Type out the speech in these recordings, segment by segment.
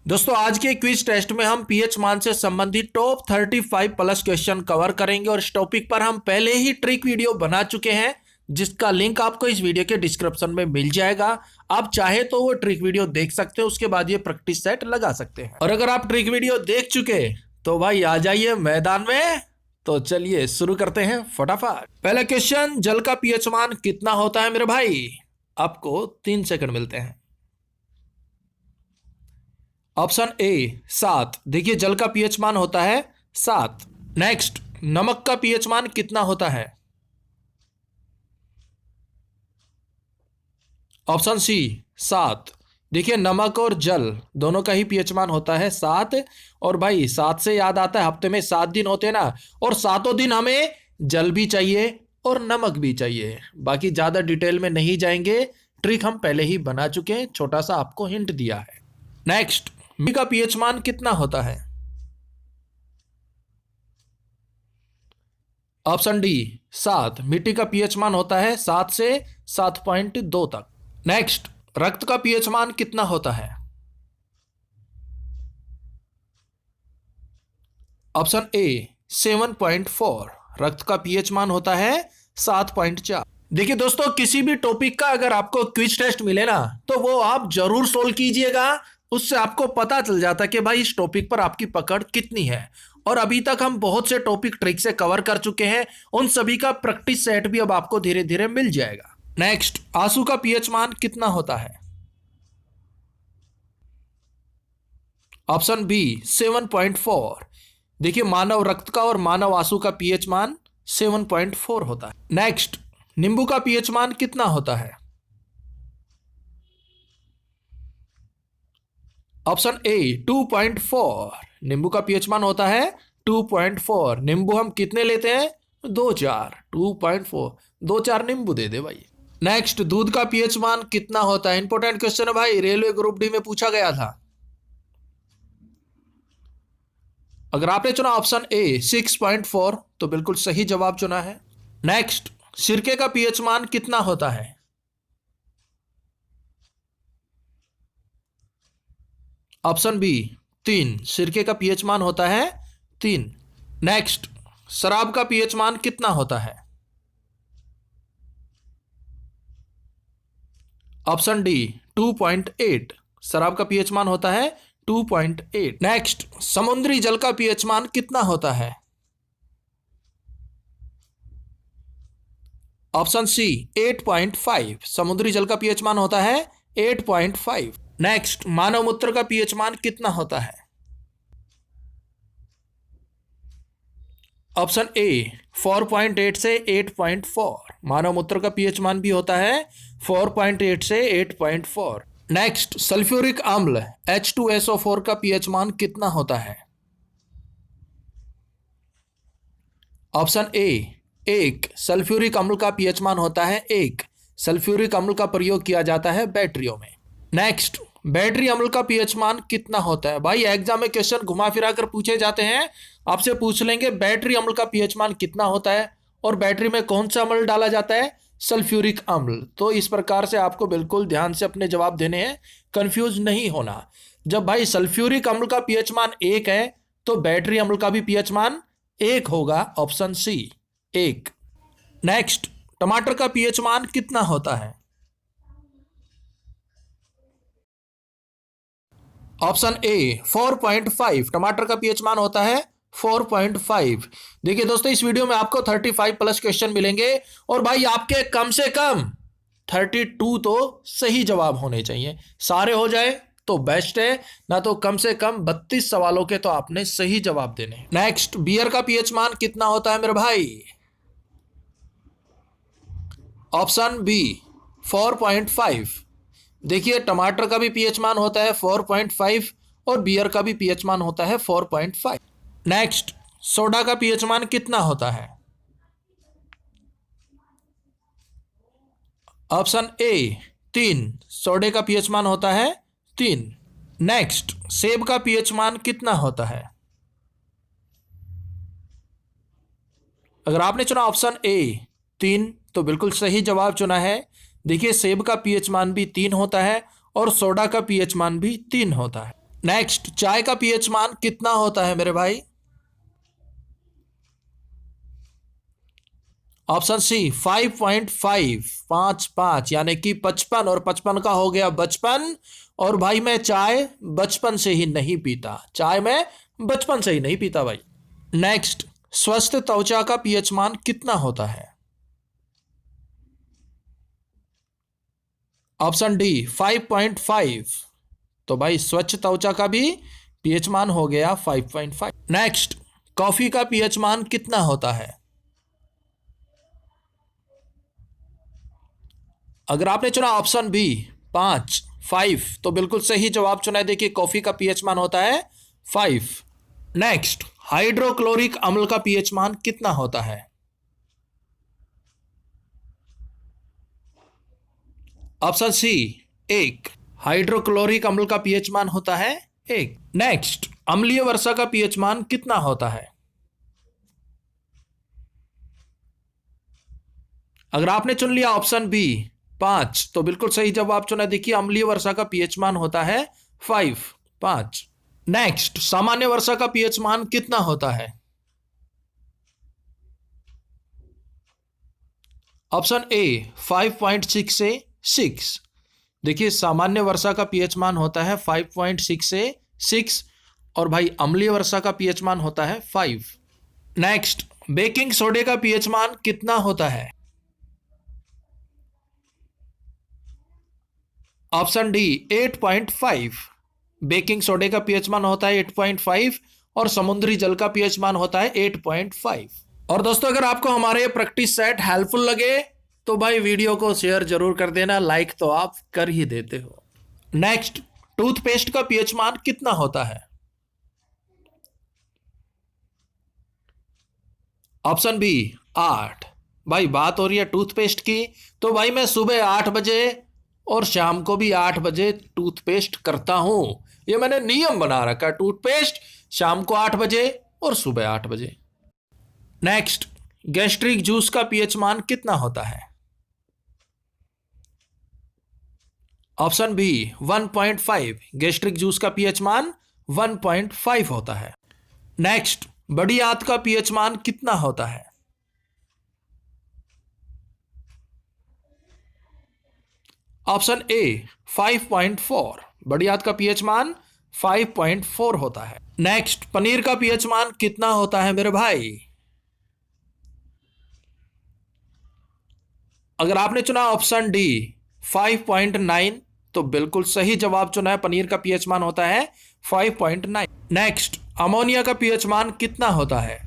दोस्तों आज के क्विज टेस्ट में हम पीएच मान से संबंधित टॉप 35 प्लस क्वेश्चन कवर करेंगे और इस टॉपिक पर हम पहले ही ट्रिक वीडियो बना चुके हैं जिसका लिंक आपको इस वीडियो के डिस्क्रिप्शन में मिल जाएगा। आप चाहे तो वो ट्रिक वीडियो देख सकते हैं, उसके बाद ये प्रैक्टिस सेट लगा सकते हैं। और अगर आप ट्रिक वीडियो देख चुके तो भाई आ जाइए मैदान में। तो चलिए शुरू करते हैं फटाफट। पहला क्वेश्चन, जल का पीएच मान कितना होता है मेरे भाई? आपको 3 सेकंड मिलते हैं। Option A 7। देखिए जल का पीएच मान होता है 7। नेक्स्ट, नमक का पीएच मान कितना होता है? Option C 7। देखिए नमक और जल दोनों का ही पीएच मान होता है 7। और भाई 7 से याद आता है हफ्ते में 7 दिन होते हैं ना, और 7 दिन हमें जल भी चाहिए और नमक भी चाहिए। बाकी ज्यादा डिटेल में नहीं जाएंगे, ट्रिक हम पहले ही बना चुके हैं, छोटा सा आपको हिंट दिया है। नेक्स्ट, मिट्टी का पीएच मान कितना होता है? Option D 7। मिट्टी का पीएच मान होता है 7 से 7.2 तक। नेक्स्ट, रक्त का पीएच मान कितना होता है? Option A 7.4। रक्त का पीएच मान होता है 7.4। देखिए दोस्तों, किसी भी टॉपिक का अगर आपको क्विज टेस्ट मिले ना तो वो आप जरूर सोल्व कीजिएगा। उससे आपको पता चल जाता है कि भाई इस टॉपिक पर आपकी पकड़ कितनी है। और अभी तक हम बहुत से टॉपिक ट्रिक से कवर कर चुके हैं, उन सभी का प्रैक्टिस सेट भी अब आपको धीरे धीरे मिल जाएगा। नेक्स्ट, आंसू का पीएच मान कितना होता है? Option B 7.4। देखिए मानव रक्त का और मानव आंसू का पीएच मान 7.4 होता है। नेक्स्ट, नींबू का पीएच मान कितना होता है? Option A 2.4। नींबू का पीएच मान होता है 2.4। नींबू हम कितने लेते हैं? 2-4। 2.4 2-4 नींबू दे दे भाई। नेक्स्ट, दूध का पीएच मान कितना होता है? इंपॉर्टेंट क्वेश्चन है भाई, रेलवे ग्रुप डी में पूछा गया था। अगर आपने चुना ऑप्शन ए 6.4 तो बिल्कुल सही जवाब चुना है। नेक्स्ट, सिरके का पीएच मान कितना होता है? Option B 3। सिरके का पीएच मान होता है 3। नेक्स्ट, शराब का पीएच मान कितना होता है? Option D 2.8। शराब का पीएच मान होता है 2.8। नेक्स्ट, समुद्री जल का पीएच मान कितना होता है? Option C 8.5। समुद्री जल का पीएच मान होता है 8.5। नेक्स्ट, मानव मूत्र का पीएच मान कितना होता है? ऑप्शन ए 4.8 से 8.4। मानव मूत्र का पीएच मान भी होता है 4.8 से 8.4। नेक्स्ट, सल्फ्यूरिक अम्ल H2SO4 का पीएच मान कितना होता है? Option A 1। सल्फ्यूरिक अम्ल का पीएच मान होता है 1। सल्फ्यूरिक अम्ल का प्रयोग किया जाता है बैटरियों में। नेक्स्ट, बैटरी अम्ल का पीएच मान कितना होता है? भाई एग्जाम में क्वेश्चन घुमा फिरा कर पूछे जाते हैं, आपसे पूछ लेंगे बैटरी अम्ल का पीएच मान कितना होता है और बैटरी में कौन सा अम्ल डाला जाता है? सल्फ्यूरिक अम्ल। तो इस प्रकार से आपको बिल्कुल ध्यान से अपने जवाब देने हैं, कंफ्यूज नहीं होना। जब भाई सल्फ्यूरिक अम्ल का पीएच मान 1 है तो बैटरी अम्ल का भी पीएच मान 1 होगा। Option C 1। नेक्स्ट, टमाटर का पीएच मान कितना होता है? Option A 4.5। टमाटर का पीएच मान होता है 4.5। देखिए दोस्तों, इस वीडियो में आपको 35 प्लस क्वेश्चन मिलेंगे और भाई आपके कम से कम 32 तो सही जवाब होने चाहिए। सारे हो जाए तो बेस्ट है, ना तो कम से कम 32 सवालों के तो आपने सही जवाब देने। नेक्स्ट, बियर का पीएच मान कितना होता है मेरे भाई? Option B 4.5। देखिए टमाटर का भी पीएच मान होता है 4.5 और बियर का भी पीएच मान होता है 4.5। नेक्स्ट, सोडा का पीएच मान कितना होता है? Option A 3। सोडे का पीएच मान होता है 3। नेक्स्ट, सेब का पीएच मान कितना होता है? अगर आपने चुना ऑप्शन ए 3 तो बिल्कुल सही जवाब चुना है। देखिए सेब का पीएच मान भी 3 होता है और सोडा का पीएच मान भी 3 होता है। नेक्स्ट, चाय का पीएच मान कितना होता है मेरे भाई? ऑप्शन सी 5.5, 5 यानी कि 55, और 55 का हो गया बचपन। और भाई मैं चाय बचपन से ही नहीं पीता, चाय मैं बचपन से ही नहीं पीता भाई। नेक्स्ट, स्वस्थ त्वचा का पीएच मान कितना होता है? Option D 5.5। तो भाई स्वच्छ त्वचा का भी पीएच मान हो गया 5.5। नेक्स्ट, कॉफी का पीएच मान कितना होता है? अगर आपने चुना ऑप्शन बी 5, तो बिल्कुल सही जवाब चुना है। देखिए कॉफी का पीएच मान होता है 5। नेक्स्ट, हाइड्रोक्लोरिक अम्ल का पीएच मान कितना होता है? ऑप्शन सी 1। हाइड्रोक्लोरिक अम्ल का पीएच मान होता है 1। नेक्स्ट, अम्लीय वर्षा का पीएच मान कितना होता है? अगर आपने चुन लिया ऑप्शन बी 5, तो बिल्कुल सही जवाब चुना। देखिए अम्लीय वर्षा का पीएच मान होता है 5। नेक्स्ट, सामान्य वर्षा का पीएच मान कितना होता है? ऑप्शन ए 5.6 से 6। देखिए सामान्य वर्षा का पीएच मान होता है 5.6 से 6, और भाई अम्लीय वर्षा का पीएच मान होता है 5। नेक्स्ट, बेकिंग सोडे का पीएच मान कितना होता है? Option D 8.5। बेकिंग सोडे का पीएच मान होता है 8.5, और समुद्री जल का पीएच मान होता है 8.5। और दोस्तों अगर आपको हमारे प्रैक्टिस सेट हेल्पफुल लगे तो भाई वीडियो को शेयर जरूर कर देना, लाइक तो आप कर ही देते हो। नेक्स्ट, टूथपेस्ट का पीएच मान कितना होता है? Option B 8। भाई बात हो रही है टूथपेस्ट की, तो भाई मैं सुबह 8 बजे और शाम को भी 8 बजे टूथपेस्ट करता हूं। ये मैंने नियम बना रखा है, टूथपेस्ट शाम को 8 बजे और सुबह 8 बजे। नेक्स्ट, गैस्ट्रिक जूस का पीएच मान कितना होता है? Option B 1.5। गैस्ट्रिक जूस का पीएच मान 1.5 होता है। नेक्स्ट, बड़ी आंत का पीएच मान कितना होता है? Option A 5.4। बड़ी आंत का पीएच मान 5.4 होता है। नेक्स्ट, पनीर का पीएच मान कितना होता है मेरे भाई? अगर आपने चुना ऑप्शन डी 5.9, तो बिल्कुल सही जवाब चुना है। पनीर का पीएच मान होता है 5.9। नेक्स्ट, अमोनिया का पीएच मान कितना होता है?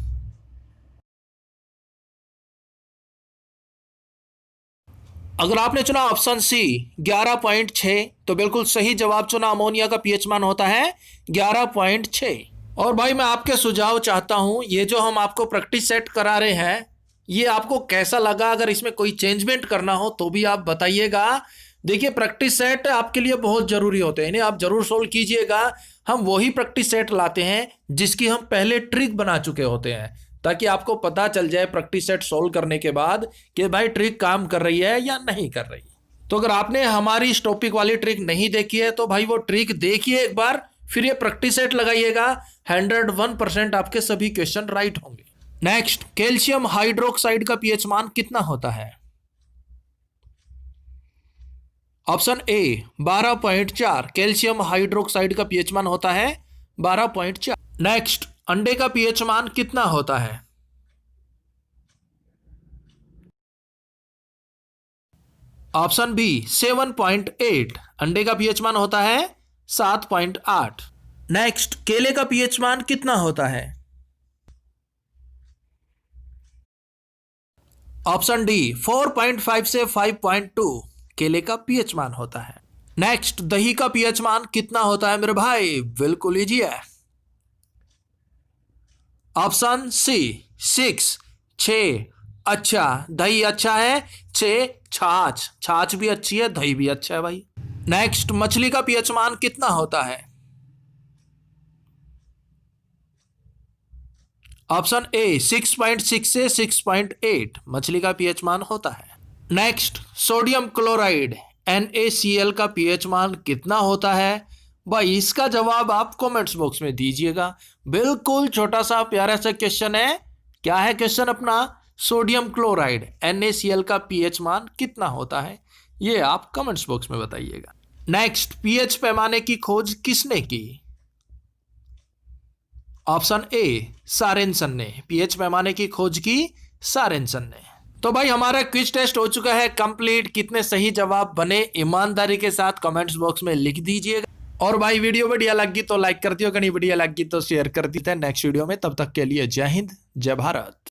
अगर आपने चुना ऑप्शन सी 11.6, तो बिल्कुल सही जवाब चुना। अमोनिया का पीएच मान होता है 11.6। और भाई मैं आपके सुझाव चाहता हूं, ये जो हम आपको प्रैक्टिस सेट करा रहे हैं ये आपको कैसा लगा? अगर इसमें कोई चेंजमेंट करना हो तो भी आप बताइएगा। देखिए प्रैक्टिस सेट आपके लिए बहुत जरूरी होते हैं, इन्हें आप जरूर सोल्व कीजिएगा। हम वही प्रैक्टिस सेट लाते हैं जिसकी हम पहले ट्रिक बना चुके होते हैं, ताकि आपको पता चल जाए प्रैक्टिस सेट सोल्व करने के बाद कि भाई ट्रिक काम कर रही है या नहीं कर रही। तो अगर आपने हमारी इस टॉपिक वाली ट्रिक नहीं देखी है तो भाई वो ट्रिक देखिए एक बार, फिर ये प्रैक्टिस सेट लगाइएगा। 101% आपके सभी क्वेश्चन राइट होंगे। नेक्स्ट, कैल्शियम हाइड्रोक्साइड का पीएच मान कितना होता है? Option A 12.4। कैल्शियम हाइड्रोक्साइड का पीएच मान होता है 12.4। नेक्स्ट, अंडे का पीएच मान कितना होता है? Option B 7.8। अंडे का पीएच मान होता है 7.8। नेक्स्ट, केले का पीएच मान कितना होता है? ऑप्शन डी 4.5 से 5.2 केले का पीएच मान होता है। नेक्स्ट, दही का पीएच मान कितना होता है मेरे भाई? बिल्कुल इजी है। Option C 6, 6। अच्छा, दही अच्छा है। 6, छाछ, छाछ भी अच्छी है, दही भी अच्छा है भाई। नेक्स्ट, मछली का पीएच मान कितना होता है? ऑप्शन ए 6.6 से 6.8 मछली का पीएच मान होता है। नेक्स्ट, सोडियम क्लोराइड NaCl का पीएच मान कितना होता है? भाई इसका जवाब आप कमेंट्स बॉक्स में दीजिएगा। बिल्कुल छोटा सा प्यारा सा क्वेश्चन है। क्या है क्वेश्चन अपना? सोडियम क्लोराइड NaCl का पीएच मान कितना होता है, ये आप कमेंट्स बॉक्स में बताइएगा। नेक्स्ट, पीएच पैमाने की खोज किसने की? ऑप्शन ए सारेंसन ने पीएच पैमाने की खोज की सारेंसन ने। तो भाई हमारा क्विज टेस्ट हो चुका है कंप्लीट। कितने सही जवाब बने ईमानदारी के साथ कमेंट्स बॉक्स में लिख दीजिएगा। और भाई वीडियो बढ़िया लगी तो लाइक कर दियो, कहीं बढ़िया लगी तो शेयर कर देते हैं नेक्स्ट वीडियो में। तब तक के लिए जय हिंद, जय भारत।